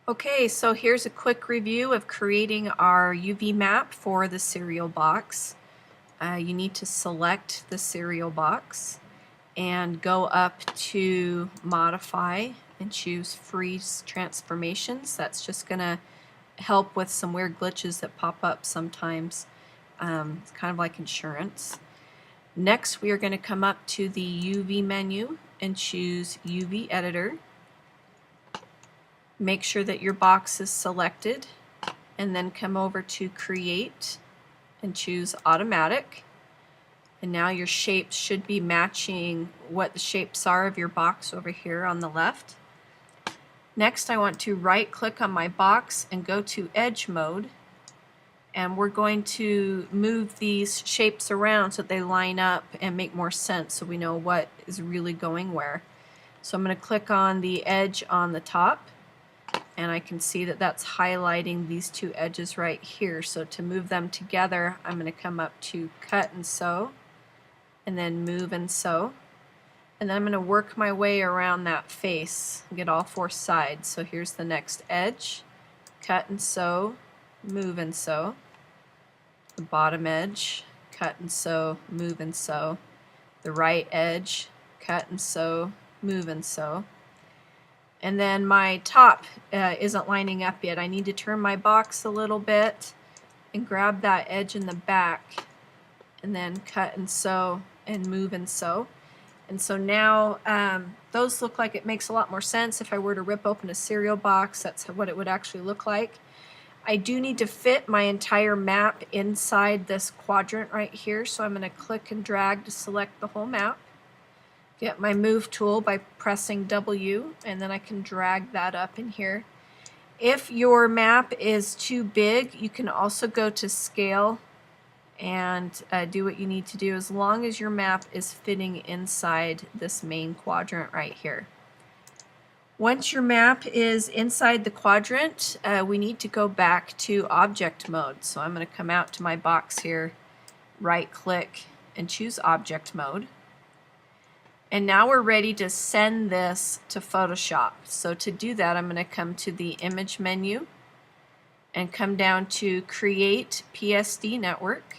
Okay, so here's a quick review of creating our UV map for the cereal box. You need to select the cereal box and go up to Modify and choose Freeze Transformations. That's just going to help with some weird glitches that pop up sometimes. It's kind of like insurance. Next, we are going to come up to the UV menu and choose UV Editor. Make sure that your box is selected and then come over to Create and choose Automatic. And now your shapes should be matching what the shapes are of your box over here on the left. Next, I want to right click on my box and go to Edge Mode. And we're going to move these shapes around so that they line up and make more sense so we know what is really going where. So I'm going to click on the edge on the top. And I can see that that's highlighting these two edges right here. So to move them together, I'm going to come up to Cut and Sew, and then Move and Sew. And then I'm going to work my way around that face and get all four sides. So here's the next edge, Cut and Sew, Move and Sew. The bottom edge, Cut and Sew, Move and Sew. The right edge, Cut and Sew, Move and Sew. And then my top isn't lining up yet. I need to turn my box a little bit and grab that edge in the back and then cut and sew and move and sew. And so now those look like it makes a lot more sense. If I were to rip open a cereal box, that's what it would actually look like. I do need to fit my entire map inside this quadrant right here, so I'm going to click and drag to select the whole map. Get my move tool by pressing W, and then I can drag that up in here. If your map is too big, you can also go to scale and do what you need to do, as long as your map is fitting inside this main quadrant right here. Once your map is inside the quadrant, we need to go back to object mode. So I'm going to come out to my box here, right click, and choose object mode. And now we're ready to send this to Photoshop. So to do that, I'm going to come to the Image menu and come down to Create PSD Network.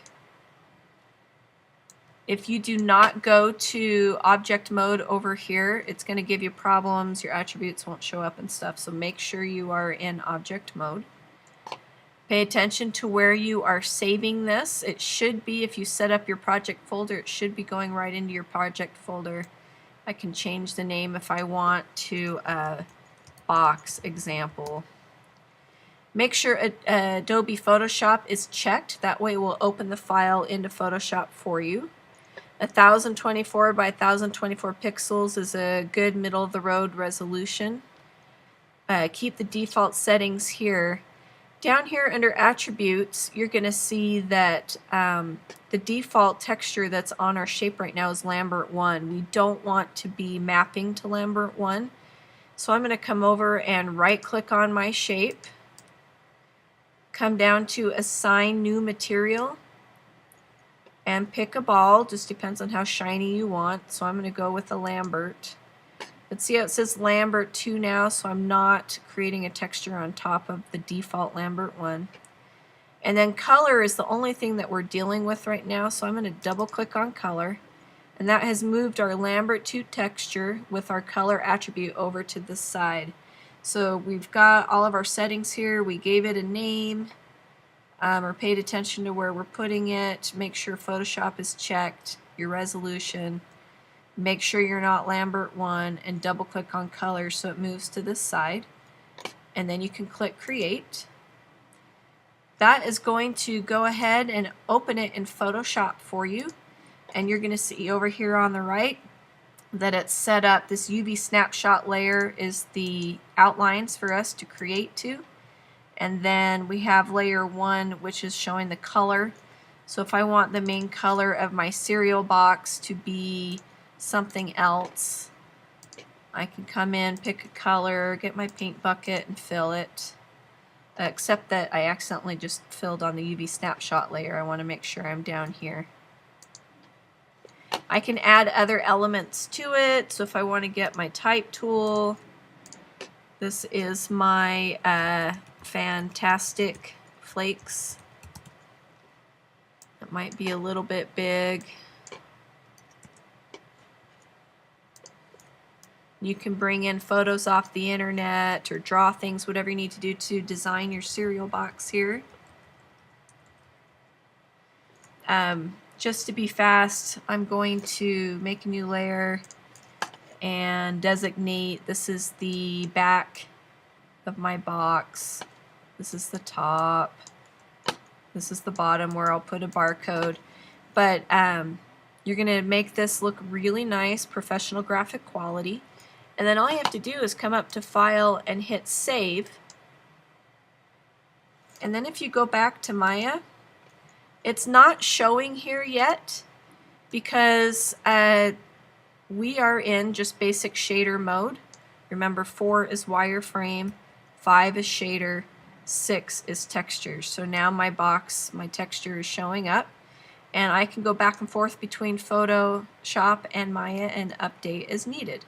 If you do not go to object mode over here, it's going to give you problems, your attributes won't show up and stuff, so make sure you are in object mode. Pay attention to where you are saving this. It should be, if you set up your project folder, it should be going right into your project folder. I can change the name if I want to box example. Make sure Adobe Photoshop is checked. That way it will open the file into Photoshop for you. 1024 by 1024 pixels is a good middle of the road resolution. Keep the default settings here. Down here under attributes, you're going to see that the default texture that's on our shape right now is Lambert 1. We don't want to be mapping to Lambert 1. So I'm going to come over and right click on my shape, come down to Assign New Material, and pick a ball. Just depends on how shiny you want. So I'm going to go with a Lambert. Let's see how it says Lambert 2 now, so I'm not creating a texture on top of the default Lambert 1. And then color is the only thing that we're dealing with right now, so I'm going to double click on color. And that has moved our Lambert 2 texture with our color attribute over to the side. So we've got all of our settings here. We gave it a name, or paid attention to where we're putting it. Make sure Photoshop is checked, your resolution. Make sure you're not Lambert 1 and double click on color so it moves to this side. And then you can click Create. That is going to go ahead and open it in Photoshop for you. And you're going to see over here on the right that it's set up. This UV snapshot layer is the outlines for us to create to. And then we have layer 1, which is showing the color. So if I want the main color of my cereal box to be something else, I can come in, pick a color, get my paint bucket and fill it. Except that I accidentally just filled on the UV snapshot layer. I want to make sure I'm down here. I can add other elements to it. So if I want to get my type tool This is my Fantastic Flakes. It might be a little bit big. You can bring in photos off the internet or draw things, whatever you need to do to design your cereal box here. Just to be fast, I'm going to make a new layer and designate this is the back of my box. This is the top. This is the bottom where I'll put a barcode. But you're going to make this look really nice, professional graphic quality. And then all you have to do is come up to File and hit Save. And then if you go back to Maya, it's not showing here yet because we are in just basic shader mode. Remember, 4 is wireframe, 5 is shader, 6 is texture. So now my box, my texture is showing up, and I can go back and forth between Photoshop and Maya and update as needed.